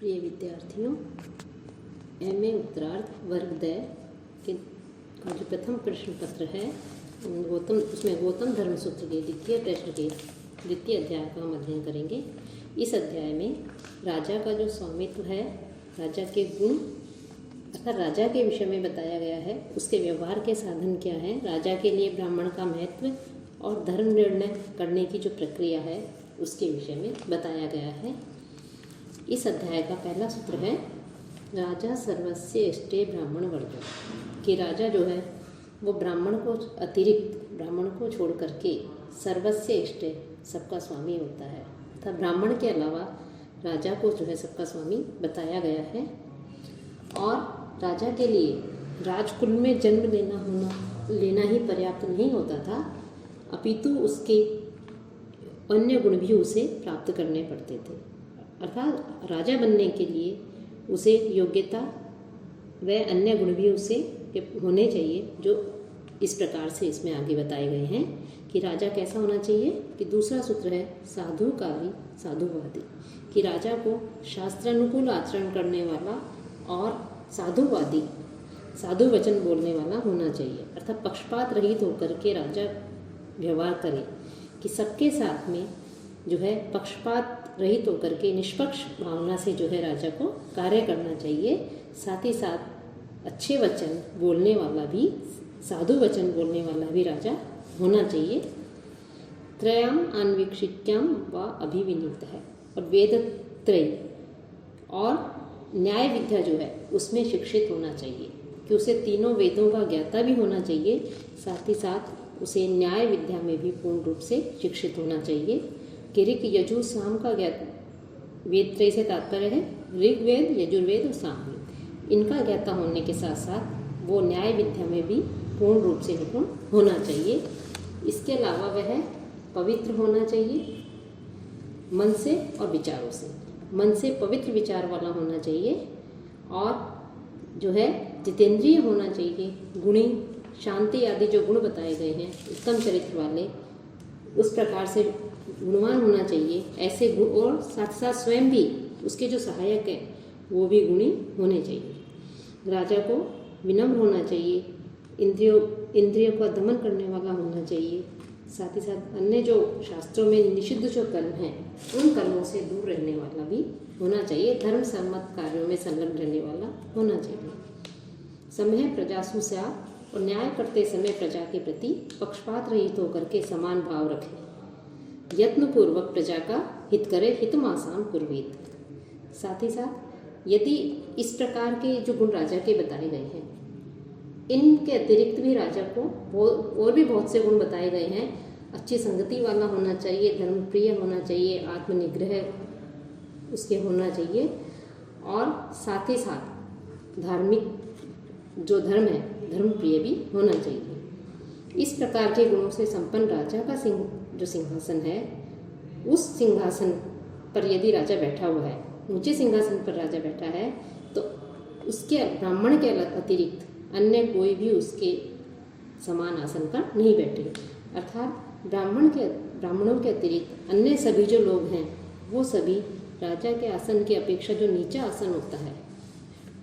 प्रिय विद्यार्थियों, एमए उत्तरार्ध वर्ग द के का जो प्रथम प्रश्न पत्र है उसमें गौतम धर्म सूत्र के द्वितीय प्रश्न के द्वितीय अध्याय का हम अध्ययन करेंगे। इस अध्याय में राजा का जो स्वामित्व है, राजा के गुण अर्थात राजा के विषय में बताया गया है। उसके व्यवहार के साधन क्या हैं, राजा के लिए ब्राह्मण का महत्व और धर्म निर्णय करने की जो प्रक्रिया है उसके विषय में बताया गया है। इस अध्याय का पहला सूत्र है राजा सर्वस्य इष्टे ब्राह्मण वर्ग, कि राजा जो है वो ब्राह्मण को अतिरिक्त ब्राह्मण को छोड़ करके सर्वस्य इष्टे सबका स्वामी होता है। तथा ब्राह्मण के अलावा राजा को जो है सबका स्वामी बताया गया है। और राजा के लिए राजकुल में जन्म लेना ही पर्याप्त नहीं होता था, अपितु उसके अन्य गुण भी उसे प्राप्त करने पड़ते थे। अर्थात राजा बनने के लिए उसे योग्यता व अन्य गुण भी उसे होने चाहिए, जो इस प्रकार से इसमें आगे बताए गए हैं कि राजा कैसा होना चाहिए। कि दूसरा सूत्र है साधुकारी साधुवादी, कि राजा को शास्त्रानुकूल आचरण करने वाला और साधुवादी साधु वचन बोलने वाला होना चाहिए। अर्थात पक्षपात रहित होकर के राजा व्यवहार करे, कि सबके साथ में जो है पक्षपात रहित होकर के निष्पक्ष भावना से जो है राजा को कार्य करना चाहिए। साथ ही साथ अच्छे वचन बोलने वाला भी, साधु वचन बोलने वाला भी राजा होना चाहिए। त्रयाम अन्वीक्षिक्याम व अभिविनीत है, और वेद त्रय और न्याय विद्या जो है उसमें शिक्षित होना चाहिए, कि उसे तीनों वेदों का ज्ञाता भी होना चाहिए। साथ ही साथ उसे न्याय विद्या में भी पूर्ण रूप से शिक्षित होना चाहिए। कि ऋग यजु साम का ज्ञात, वेद त्रय से तात्पर्य है ऋग्वेद, यजुर्वेद और सामवेद, इनका ज्ञाता होने के साथ साथ वो न्याय विद्या में भी पूर्ण रूप से निपुण होना चाहिए। इसके अलावा वह पवित्र होना चाहिए मन से और विचारों से, मन से पवित्र विचार वाला होना चाहिए, और जो है जितेंद्रिय होना चाहिए, गुणी, शांति आदि जो गुण बताए गए हैं उत्तम चरित्र वाले, उस प्रकार से गुणवान होना चाहिए। ऐसे गुण, और साथ साथ स्वयं भी उसके जो सहायक है वो भी गुणी होने चाहिए। राजा को विनम्र होना चाहिए, इंद्रियों का दमन करने वाला होना चाहिए। साथ ही साथ अन्य जो शास्त्रों में निषिद्ध जो कर्म हैं उन कर्मों से दूर रहने वाला भी होना चाहिए। धर्म सम्मत कार्यों में संलग्न रहने वाला होना चाहिए। समय प्रजासु स्यात्, और न्याय करते समय प्रजा के प्रति पक्षपात रहित होकर के समान भाव रखें। यत्नपूर्वक प्रजा का हित करे, हितमासाम कुर्वीत। साथ ही साथ यदि इस प्रकार के जो गुण राजा के बताए गए हैं, इनके अतिरिक्त भी राजा को और भी बहुत से गुण बताए गए हैं। अच्छी संगति वाला होना चाहिए, धर्मप्रिय होना चाहिए, आत्मनिग्रह उसके होना चाहिए, और साथ ही साथ धार्मिक जो धर्म है धर्मप्रिय भी होना चाहिए। इस प्रकार के गुणों से संपन्न राजा का जो सिंहासन है, उस सिंहासन पर यदि राजा बैठा हुआ है, ऊंचे सिंहासन पर राजा बैठा है, तो उसके ब्राह्मण के अतिरिक्त अन्य कोई भी उसके समान आसन पर नहीं बैठे। अर्थात ब्राह्मणों के अतिरिक्त अन्य सभी जो लोग हैं वो सभी राजा के आसन की अपेक्षा जो नीचा आसन होता है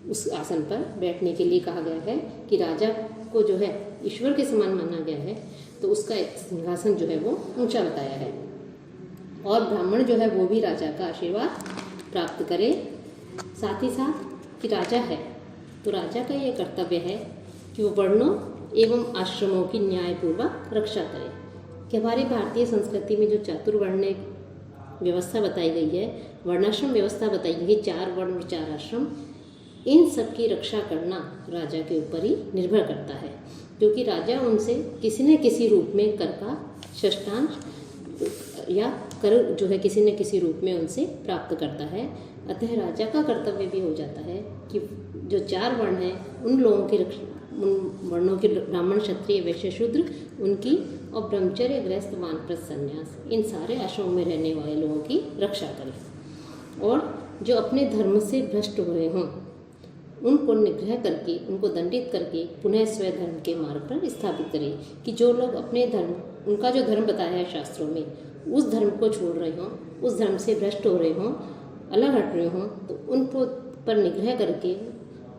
उस आसन पर बैठने के लिए कहा गया है। कि राजा को जो है ईश्वर के समान माना गया है, तो उसका सिंहासन जो है वो ऊंचा बताया है, और ब्राह्मण जो है वो भी राजा का आशीर्वाद प्राप्त करे। साथ ही साथ कि राजा है तो राजा का ये कर्तव्य है कि वो वर्णों एवं आश्रमों की न्यायपूर्वक रक्षा करे। कि हमारी भारतीय संस्कृति में जो चातुर्वर्ण व्यवस्था बताई गई है, वर्णाश्रम व्यवस्था बताई गई है, 4 वर्ण और 4 आश्रम, इन सब की रक्षा करना राजा के ऊपर ही निर्भर करता है, क्योंकि राजा उनसे किसी न किसी रूप में कर का षष्ठांश या कर जो है किसी न किसी रूप में उनसे प्राप्त करता है। अतः राजा का कर्तव्य भी हो जाता है कि जो 4 वर्ण हैं उन लोगों की रक्षा, उन वर्णों के ब्राह्मण, क्षत्रिय, वैश्य, शूद्र, उनकी, और ब्रह्मचर्य, गृहस्थ, वानप्रस्थ, संन्यास, इन सारे आश्रमों में रहने वाले लोगों की रक्षा करें। और जो अपने धर्म से भ्रष्ट हुए हों उनको निग्रह करके, उनको दंडित करके पुनः स्वधर्म के मार्ग पर स्थापित करें। कि जो लोग अपने धर्म, उनका जो धर्म बताया है शास्त्रों में, उस धर्म को छोड़ रहे हों, उस धर्म से भ्रष्ट हो रहे हों, अलग हट रहे हों तो उनको पर निग्रह करके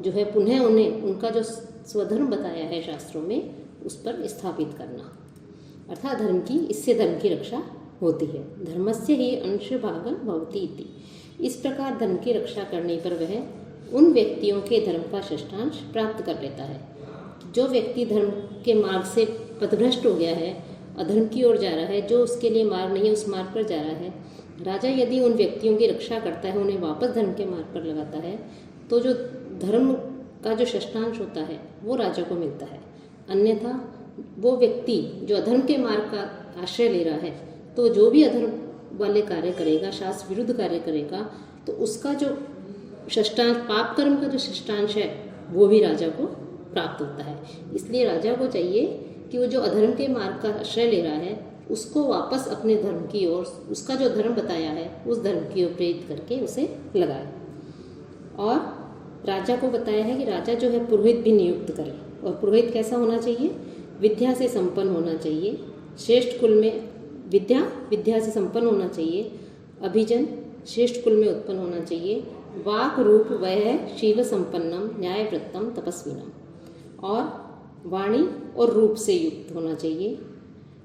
जो है पुनः उन्हें उनका जो स्वधर्म बताया है शास्त्रों में उस पर स्थापित करना, अर्थात धर्म की, इससे धर्म की रक्षा होती है। धर्मस्य ही अंश भागं भवति इति। इस प्रकार धर्म की रक्षा करने पर वह उन व्यक्तियों के धर्म का षष्ठांश प्राप्त कर लेता है। जो व्यक्ति धर्म के मार्ग से पथभ्रष्ट हो गया है, अधर्म की ओर जा रहा है, जो उसके लिए मार्ग नहीं है उस मार्ग पर जा रहा है, राजा यदि उन व्यक्तियों की रक्षा करता है, उन्हें वापस धर्म के मार्ग पर लगाता है, तो जो धर्म का जो षष्ठांश होता है वो राजा को मिलता है। अन्यथा वो व्यक्ति जो अधर्म के मार्ग का आश्रय ले रहा है, तो जो भी अधर्म वाले कार्य करेगा, शास्त्र विरुद्ध कार्य करेगा, तो उसका जो षष्ठांश, पाप कर्म का जो षष्ठांश है वो भी राजा को प्राप्त होता है। इसलिए राजा को चाहिए कि वो जो अधर्म के मार्ग का आश्रय ले रहा है उसको वापस अपने धर्म की ओर, उसका जो धर्म बताया है उस धर्म की ओर प्रेरित करके उसे लगाए। और राजा को बताया है कि राजा जो है पुरोहित भी नियुक्त करे, और पुरोहित कैसा होना चाहिए? विद्या से संपन्न होना चाहिए, श्रेष्ठ कुल में विद्या से संपन्न होना चाहिए, अभिजन श्रेष्ठ कुल में उत्पन्न होना चाहिए, वाक रूप वह शील संपन्नम न्यायवृत्तम तपस्विनम, और वाणी और रूप से युक्त होना चाहिए,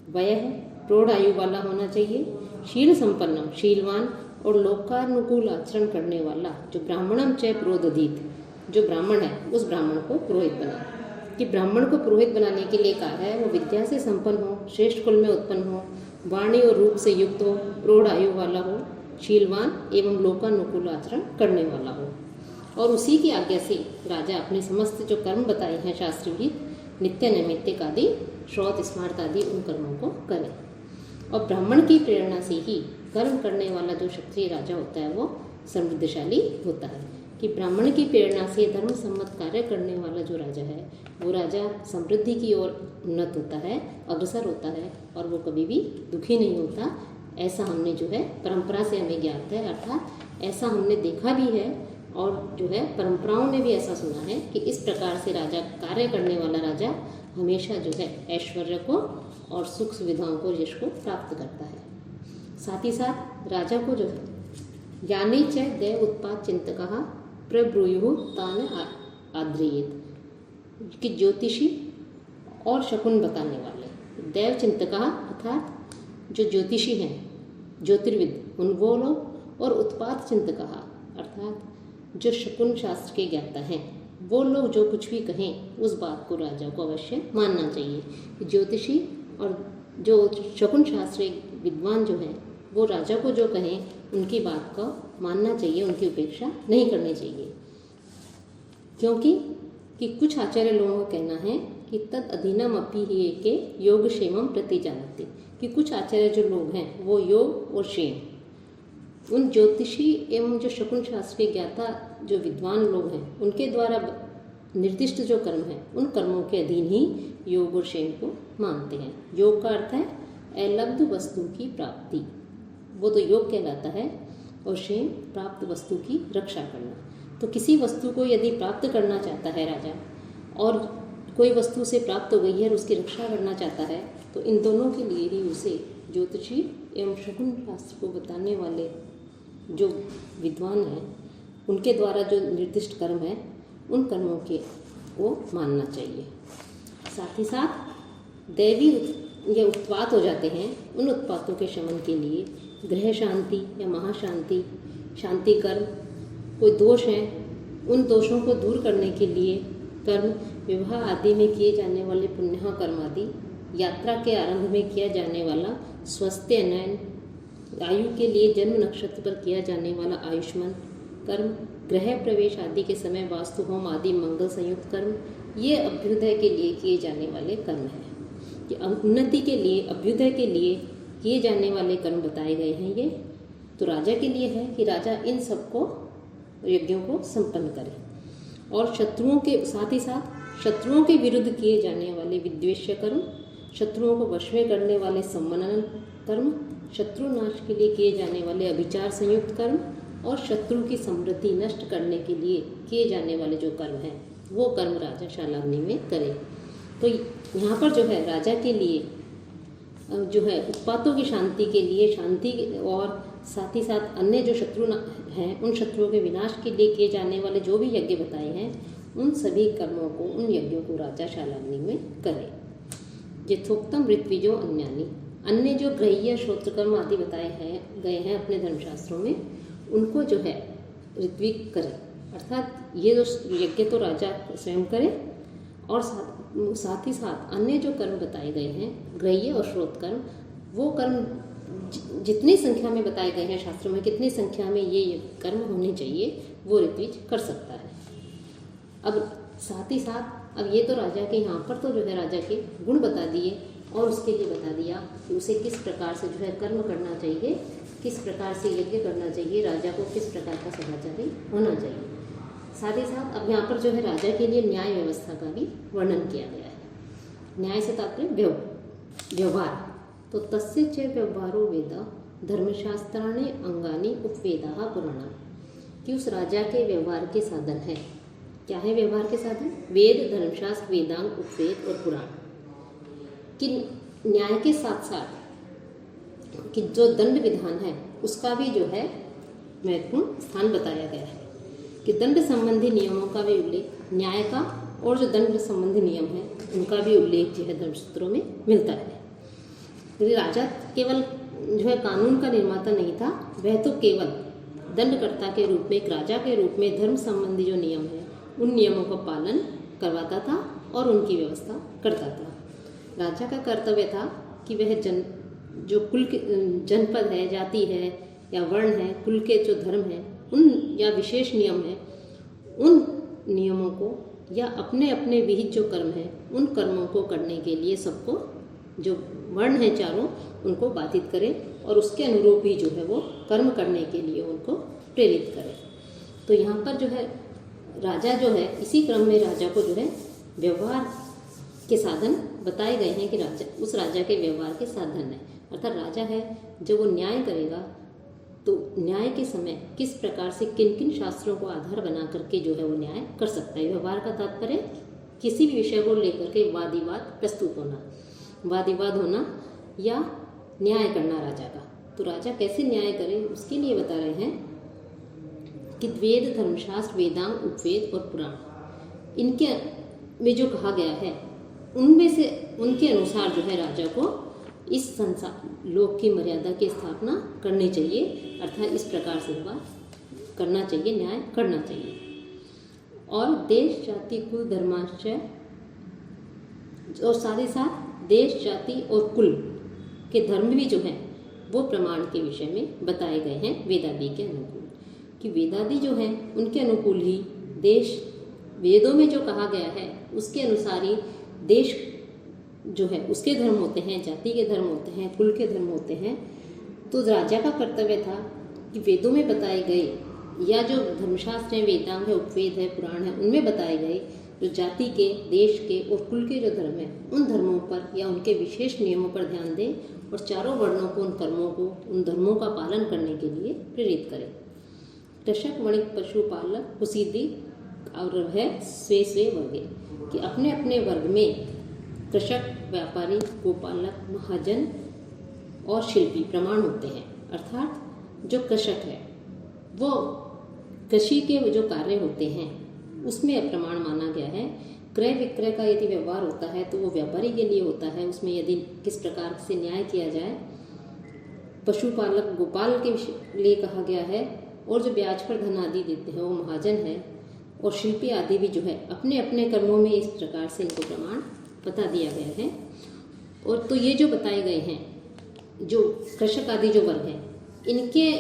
वह प्रौढ़ आयु वाला होना चाहिए, शील संपन्नम शीलवान और लोकानुकूल आचरण करने वाला, जो ब्राह्मणम च प्रोदधीत, जो ब्राह्मण है उस ब्राह्मण को पुरोहित बनाए। कि ब्राह्मण को पुरोहित बनाने के लिए कहा है वो विद्या से संपन्न हो, श्रेष्ठ कुल में उत्पन्न हो, वाणी और रूप से युक्त हो, प्रौढ़ आयु वाला हो, शीलवान एवं लोकानुकूल आचरण करने वाला हो, और उसी की आज्ञा से राजा अपने समस्त जो कर्म बताए हैं शास्त्रविहित, नित्य नैमित्तिक आदि, श्रौत स्मार्त आदि उन कर्मों को करे। और ब्राह्मण की प्रेरणा से ही कर्म करने वाला जो क्षत्रिय राजा होता है वो समृद्धशाली होता है। कि ब्राह्मण की प्रेरणा से धर्म सम्मत कार्य करने वाला जो राजा है वो राजा समृद्धि की ओर उन्नत होता है, अग्रसर होता है, और वो कभी भी दुखी नहीं होता। ऐसा हमने जो है परंपरा से हमें ज्ञात है, अर्थात ऐसा हमने देखा भी है, और जो है परंपराओं में भी ऐसा सुना है कि इस प्रकार से राजा, कार्य करने वाला राजा हमेशा जो है ऐश्वर्य को और सुख सुविधाओं को, यश को प्राप्त करता है। साथ ही साथ राजा को जो है यानी च दैव उत्पाद चिंतकः प्रब्रूयुः तान आद्रेयेत, कि ज्योतिषी और शकुन बताने वाले, दैव चिंतकः अर्थात जो ज्योतिषी हैं, ज्योतिर्विद उन वो लोग, और उत्पाद चिंतकः अर्थात जो शकुन शास्त्र के ज्ञाता हैं वो लोग जो कुछ भी कहें उस बात को राजा को अवश्य मानना चाहिए। ज्योतिषी और जो शकुन शास्त्र विद्वान जो हैं वो राजा को जो कहें उनकी बात को मानना चाहिए, उनकी उपेक्षा नहीं करनी चाहिए। क्योंकि कि कुछ आचार्य लोगों का कहना है कि तद अधीनम अपि ही के योग क्षेमम प्रति जानते, कि कुछ आचार्य जो लोग हैं वो योग और क्षेम, उन ज्योतिषी एवं जो शकुन शास्त्र के ज्ञाता जो विद्वान लोग हैं उनके द्वारा निर्दिष्ट जो कर्म हैं उन कर्मों के अधीन ही योग और क्षेम को मानते हैं। योग का अर्थ है अलब्ध वस्तु की प्राप्ति, वो तो योग कहलाता है, और क्षेम प्राप्त वस्तु की रक्षा करना। तो किसी वस्तु को यदि प्राप्त करना चाहता है राजा, और कोई वस्तु से प्राप्त हो गई है और उसकी रक्षा करना चाहता है, तो इन दोनों के लिए ही उसे ज्योतिषी एवं शकुन शास्त्र को बताने वाले जो विद्वान हैं उनके द्वारा जो निर्दिष्ट कर्म है उन कर्मों के को मानना चाहिए। साथ ही साथ दैवी या उत्पात हो जाते हैं, उन उत्पातों के शमन के लिए गृह शांति या महाशांति, शांति कर्म, कोई दोष हैं उन दोषों को दूर करने के लिए कर्म, विवाह आदि में किए जाने वाले पुण्य कर्म आदि, यात्रा के आरंभ में किया जाने वाला स्वस्थ्य नयन, आयु के लिए जन्म नक्षत्र पर किया जाने वाला आयुष्मान कर्म, गृह प्रवेश आदि के समय वास्तु होम आदि मंगल संयुक्त कर्म, ये अभ्युदय के लिए किए जाने वाले कर्म हैं। कि उन्नति के लिए, अभ्युदय के लिए किए जाने वाले कर्म बताए गए हैं। ये तो राजा के लिए है कि राजा इन सबको यज्ञों को संपन्न करे, और शत्रुओं के साथ ही साथ शत्रुओं के विरुद्ध किए जाने वाले विद्वेष्य कर्म, शत्रुओं को वश में करने वाले सम्मानन कर्म, शत्रु नाश के लिए किए जाने वाले अभिचार संयुक्त कर्म, और शत्रु की समृद्धि नष्ट करने के लिए किए जाने वाले जो कर्म हैं वो कर्म राजा शालाग्नि में करे। तो यहाँ पर जो है राजा के लिए जो है उत्पातों की शांति के लिए, शांति और साथ ही साथ अन्य जो शत्रु हैं उन शत्रुओं के विनाश के लिए किए जाने वाले जो भी यज्ञ बताए हैं उन सभी कर्मों को, उन यज्ञों को राजा शालाग्नि में करे। यथोक्तम ऋत्विजो अन्यानि, अन्य जो गृह्य श्रोत्रकर्म आदि बताए गए हैं अपने धर्मशास्त्रों में, उनको जो है ऋत्विक करे। अर्थात ये जो यज्ञ तो राजा स्वयं करे और साथ ही साथ अन्य जो कर्म बताए गए हैं गृह्य और श्रोत कर्म, वो कर्म जितनी संख्या में बताए गए हैं शास्त्रों में, कितनी संख्या में ये कर्म होने चाहिए, वो ऋत्विज कर सकता है। अब साथ ही साथ अब ये तो राजा के यहाँ पर तो जो है राजा के गुण बता दिए और उसके लिए बता दिया कि उसे किस प्रकार से जो है कर्म करना चाहिए, किस प्रकार से यज्ञ करना चाहिए, राजा को किस प्रकार का सदाचारी होना चाहिए। साथ ही साथ अब यहाँ पर जो है राजा के लिए न्याय व्यवस्था का भी वर्णन किया गया है। न्याय से तात्पर्य व्यवहार, तो तस्य च व्यवहारो वेद धर्मशास्त्राणि अंगानि उपवेदा पुराणा, कि उस राजा के व्यवहार के साधन है। क्या है व्यवहार के साधन? वेद, धर्मशास्त्र, वेदांग, उपवेद और पुराण। कि न्याय के साथ साथ कि जो दंड विधान है उसका भी जो है महत्वपूर्ण स्थान बताया गया है, कि दंड संबंधी नियमों का भी उल्लेख, न्याय का और जो दंड संबंधी नियम है उनका भी उल्लेख जो है धर्मसूत्रों में मिलता है। यदि राजा केवल जो है कानून का निर्माता नहीं था, वह तो केवल दंडकर्ता के रूप में, एक राजा के रूप में धर्म संबंधी जो नियम है उन नियमों का पालन करवाता था और उनकी व्यवस्था करता था। राजा का कर्तव्य था कि वह जो कुल के जनपद है, जाति है या वर्ण है, कुल के जो धर्म है उन या विशेष नियम है, उन नियमों को या अपने अपने विहित जो कर्म है उन कर्मों को करने के लिए सबको, जो वर्ण है चारों, उनको बाधित करे और उसके अनुरूप ही जो है वो कर्म करने के लिए उनको प्रेरित करे। तो यहाँ पर जो है राजा जो है, इसी क्रम में राजा को जो है व्यवहार के साधन बताए गए हैं कि राजा, उस राजा के व्यवहार के साधन है। अर्थात राजा है जब वो न्याय करेगा तो न्याय के समय किस प्रकार से किन किन शास्त्रों को आधार बना करके जो है वो न्याय कर सकता है। व्यवहार का तात्पर्य किसी भी विषय को लेकर के वाद विवाद प्रस्तुत होना, वाद विवाद होना या न्याय करना राजा का। तो राजा कैसे न्याय करे उसके लिए बता रहे हैं कि वेद, धर्मशास्त्र, वेदांग, उपवेद और पुराण, इनके में जो कहा गया है उनमें से उनके अनुसार जो है राजा को इस संसार लोक की मर्यादा की स्थापना करनी चाहिए। अर्थात इस प्रकार से व्यवहार करना चाहिए, न्याय करना चाहिए। और देश, जाति, कुल, धर्माश्रय, और साथ ही साथ देश, जाति और कुल के धर्म भी जो हैं वो प्रमाण के विषय में बताए गए हैं वेदादि के अनुकूल, कि वेदादि जो हैं उनके अनुकूल ही देश, वेदों में जो कहा गया है उसके अनुसार ही देश जो है उसके धर्म होते हैं, जाति के धर्म होते हैं, कुल के धर्म होते हैं। तो राजा का कर्तव्य था कि वेदों में बताए गए या जो धर्मशास्त्र हैं, वेदांग है, उपवेद है, पुराण है, उनमें बताए गए जो जाति के, देश के और कुल के जो धर्म हैं उन धर्मों पर या उनके विशेष नियमों पर ध्यान दें और चारों वर्णों को, उन कर्मों को, उन धर्मों का पालन करने के लिए प्रेरित करें। कृषक, वणिक, पशुपालक, कुसीदी और है स्वे स्वे वर्गे, कि अपने अपने वर्ग में कृषक, व्यापारी, गोपालक, महाजन और शिल्पी प्रमाण होते हैं। अर्थात जो कृषक है वो कृषि के जो कार्य होते हैं उसमें प्रमाण माना गया है। क्रय विक्रय का यदि व्यवहार होता है तो वो व्यापारी के लिए होता है, उसमें यदि किस प्रकार से न्याय किया जाए। पशुपालक, गोपाल के लिए कहा गया है, और जो ब्याज पर धन आदि देते हैं वो महाजन है, और शिल्पी आदि भी जो है अपने अपने कर्मों में इस प्रकार से इनको प्रमाण बता दिया गया है। और तो ये जो बताए गए हैं, जो कृषक आदि जो वर्ग हैं, इनके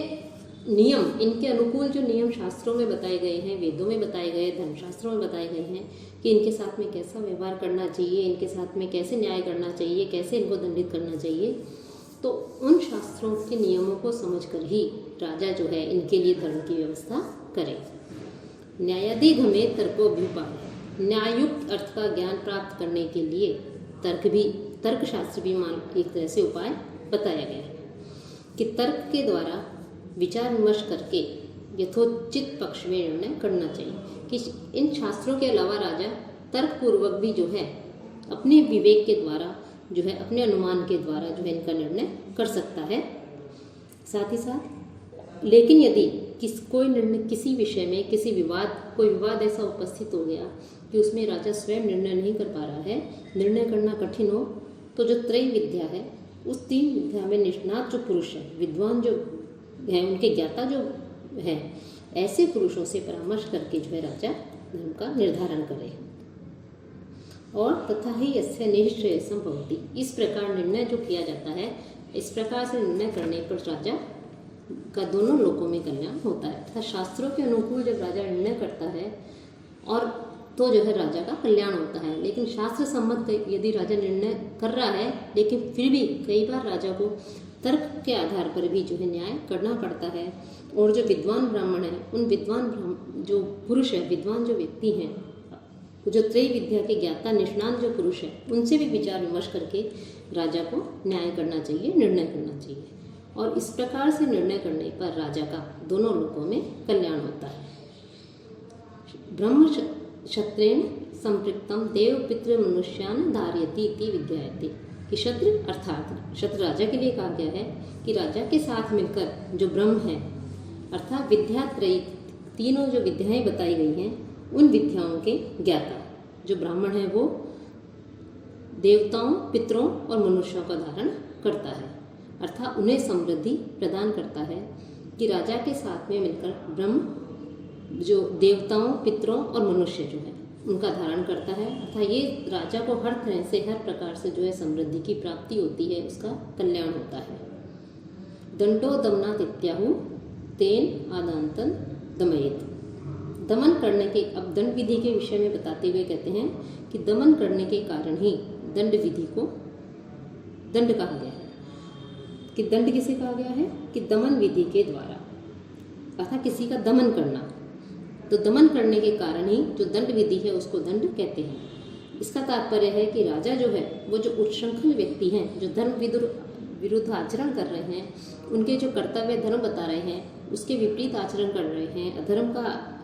नियम, इनके अनुकूल जो नियम शास्त्रों में बताए गए हैं, वेदों में बताए गए, धर्मशास्त्रों में बताए गए हैं कि इनके साथ में कैसा व्यवहार करना चाहिए, इनके साथ में कैसे न्याय करना चाहिए, कैसे इनको दंडित करना चाहिए। तो उन शास्त्रों के नियमों को समझकर ही राजा जो है इनके लिए धर्म की व्यवस्था करे। न्यायाधिगमे तर्कोभ्युपाय, न्यायुक्त अर्थ का ज्ञान प्राप्त करने के लिए तर्कशास्त्र भी एक तरह से उपाय बताया गया है कि तर्क के द्वारा विचार विमर्श करके यथोचित पक्ष में निर्णय करना चाहिए। कि इन शास्त्रों के अलावा राजा तर्कपूर्वक भी जो है अपने विवेक के द्वारा जो है, अपने अनुमान के द्वारा जो है इनका निर्णय कर सकता है। साथ ही साथ लेकिन यदि कोई निर्णय किसी विषय में कोई विवाद ऐसा उपस्थित हो गया कि उसमें राजा स्वयं निर्णय नहीं कर पा रहा है, निर्णय करना कठिन हो, तो जो त्रय विद्या है उस 3 विद्या में निष्णात जो पुरुष है, विद्वान जो है, उनके ज्ञाता जो है, ऐसे पुरुषों से परामर्श करके जो है राजा धर्म का निर्धारण करे। और तथा ही यस्य निश्चयसम भवति, इस प्रकार निर्णय जो किया जाता है, इस प्रकार से निर्णय करने पर राजा का दोनों लोकों में कल्याण होता है। तथा शास्त्रों के अनुकूल जब राजा निर्णय करता है और तो जो है राजा का कल्याण होता है। लेकिन शास्त्र सम्मत यदि राजा निर्णय कर रहा है, लेकिन फिर भी कई बार राजा को तर्क के आधार पर भी जो है न्याय करना पड़ता है। और जो विद्वान ब्राह्मण है, उन विद्वान जो पुरुष है, विद्वान जो व्यक्ति हैं, जो त्रय विद्या के ज्ञाता निष्णात जो पुरुष है, उनसे भी विचार विमर्श करके राजा को न्याय करना चाहिए, निर्णय करना चाहिए। और इस प्रकार से निर्णय करने पर राजा का दोनों लोकों में कल्याण होता है। ब्रह्म क्षत्रेण संपृक्तम देव पितृ मनुष्यान धारयति इति विद्यायते, कि क्षत्र अर्थात क्षत्र राजा के लिए कहा गया है कि राजा के साथ मिलकर जो ब्रह्म है अर्थात विद्या त्रयी, तीनों जो विद्याएं बताई गई हैं, उन विद्याओं के ज्ञाता जो ब्राह्मण है वो देवताओं, पितरों और मनुष्यों का धारण करता है, अर्थात उन्हें समृद्धि प्रदान करता है। कि राजा के साथ में मिलकर ब्रह्म जो देवताओं, पितरों और मनुष्य जो है उनका धारण करता है, अर्थात ये राजा को हर तरह से, हर प्रकार से जो है समृद्धि की प्राप्ति होती है, उसका कल्याण होता है। दंडो दमनात् इत्याहु तेन आदांतन दमयेत, दमन करने के, अब दंड विधि के विषय में बताते हुए कहते हैं कि दमन करने के कारण ही दंड विधि को दंड कहा गया है। कि दंड किसे कहा गया है? कि दमन विधि के द्वारा, अर्थात किसी का दमन करना, तो दमन करने के कारण ही जो दंड विधि है उसको दंड कहते हैं। इसका तात्पर्य है कि राजा जो है वो जो उच्छृंखल व्यक्ति हैं, जो धर्म विरुद्ध आचरण कर रहे हैं, उनके जो कर्तव्य धर्म बता रहे हैं उसके विपरीत आचरण कर रहे हैं, अधर्म का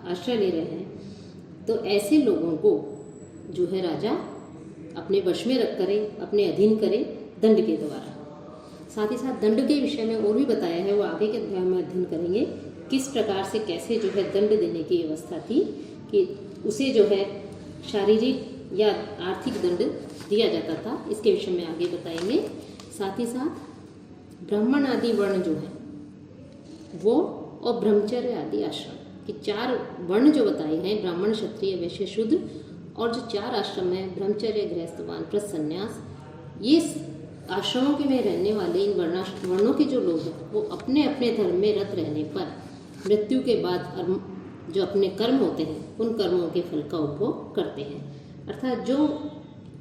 आश्रय ले रहे हैं, तो ऐसे लोगों को जो है राजा अपने वश में रख करे, अपने अधीन करे दंड के द्वारा। साथ ही साथ दंड के विषय में और भी बताया है, वो आगे के अध्याय में अध्ययन करेंगे, किस प्रकार से कैसे जो है दंड देने की व्यवस्था थी, कि उसे जो है शारीरिक या आर्थिक दंड दिया जाता था, इसके विषय में आगे बताएंगे। साथ ही साथ ब्राह्मण आदि वर्ण जो है वो और ब्रह्मचर्य आदि आश्रम, कि 4 वर्ण जो बताए हैं, ब्राह्मण, क्षत्रिय, वैश्य, शूद्र, और जो 4 आश्रम है, ब्रह्मचर्य, गृहस्थ, वानप्रस्थ, संन्यास, ये आश्रमों के में रहने वाले इन वर्णों के जो लोग हैं वो अपने अपने धर्म में रत रहने पर मृत्यु के बाद जो अपने कर्म होते हैं उन कर्मों के फल का उपभोग करते हैं। अर्थात जो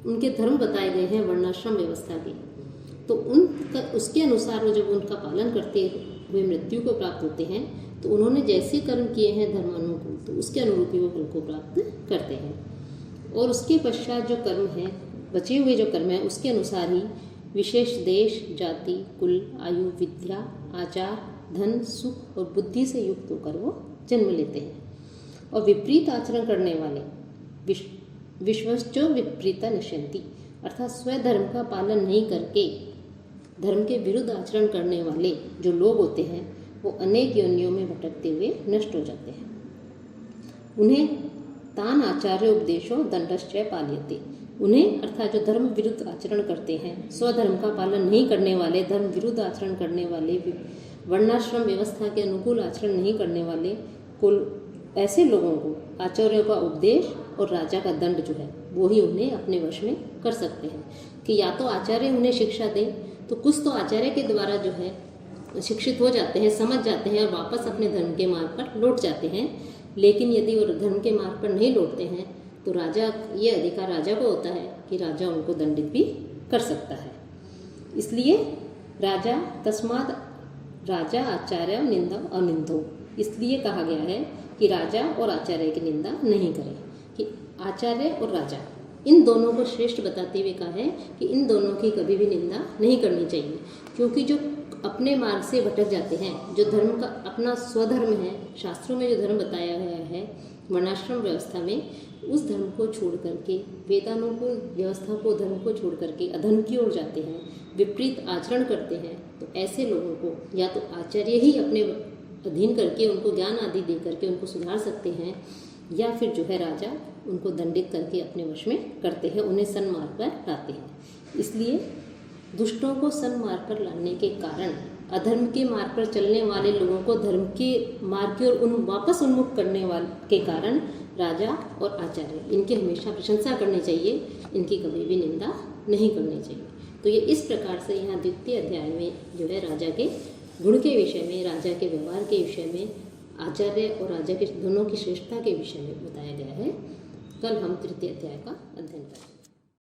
उनके धर्म बताए गए हैं वर्णाश्रम व्यवस्था के, तो उसके अनुसार वो जब उनका पालन करते हुए मृत्यु को प्राप्त होते हैं, तो उन्होंने जैसे कर्म किए हैं धर्मानुकूल, तो उसके अनुरूप ही वो फल को प्राप्त करते हैं। और उसके पश्चात जो कर्म है, बचे हुए जो कर्म है, उसके अनुसार ही विशेष देश, जाति, कुल, आयु, विद्या, आचार, धन, सुख और बुद्धि से युक्त होकर वो जन्म लेते हैं। और विपरीत आचरण करने वाले विश्वश्चो विपरीता नश्यन्ति, अर्थात स्वधर्म का पालन नहीं करके धर्म के विरुद्ध आचरण करने वाले जो लोग होते हैं वो अनेक योनियों में भटकते हुए नष्ट हो जाते हैं। उन्हें तान आचार्य उपदेशो दंडश्चय पाल्यते, उन्हें अर्थात जो धर्म विरुद्ध आचरण करते हैं, स्वधर्म का पालन नहीं करने वाले, धर्म विरुद्ध आचरण करने वाले, वर्णाश्रम व्यवस्था के अनुकूल आचरण नहीं करने वाले कुल ऐसे लोगों को आचार्यों का उपदेश और राजा का दंड जो है वो ही उन्हें अपने वश में कर सकते हैं। कि या तो आचार्य उन्हें शिक्षा दें, तो कुछ तो आचार्य के द्वारा जो है शिक्षित हो जाते हैं, समझ जाते हैं और वापस अपने धर्म के मार्ग पर लौट जाते हैं। लेकिन यदि वो धर्म के मार्ग पर नहीं लौटते हैं तो राजा, ये अधिकार राजा को होता है कि राजा उनको दंडित भी कर सकता है। इसलिए राजा तस्मात् राजा आचार्य निंदा अनिंदो, इसलिए कहा गया है कि राजा और आचार्य की निंदा नहीं करें। कि आचार्य और राजा इन दोनों को श्रेष्ठ बताते हुए कहा है कि इन दोनों की कभी भी निंदा नहीं करनी चाहिए, क्योंकि जो अपने मार्ग से भटक जाते हैं, जो धर्म का अपना स्वधर्म है, शास्त्रों में जो धर्म बताया गया है वर्णाश्रम व्यवस्था में, उस धर्म को छोड़ करके, वेदानुकूल व्यवस्था को, धर्म को छोड़ करके अधर्म की ओर जाते हैं, विपरीत आचरण करते हैं, तो ऐसे लोगों को या तो आचार्य ही अपने अधीन करके उनको ज्ञान आदि दे करके उनको सुधार सकते हैं, या फिर जो है राजा उनको दंडित करके अपने वश में करते हैं, उन्हें सन्मार्ग पर लाते हैं। इसलिए दुष्टों को सन्मार्ग पर लाने के कारण अधर्म के मार्ग पर चलने वाले लोगों को धर्म के मार्ग की ओर वापस उन्मुख करने वाले के कारण राजा और आचार्य इनकी हमेशा प्रशंसा करनी चाहिए, इनकी कभी भी निंदा नहीं करनी चाहिए। तो ये इस प्रकार से यहाँ द्वितीय अध्याय में जो है राजा के गुण के विषय में, राजा के व्यवहार के विषय में, आचार्य और राजा के दोनों की श्रेष्ठता के विषय में बताया गया है। कल हम तृतीय अध्याय का अध्ययन करेंगे।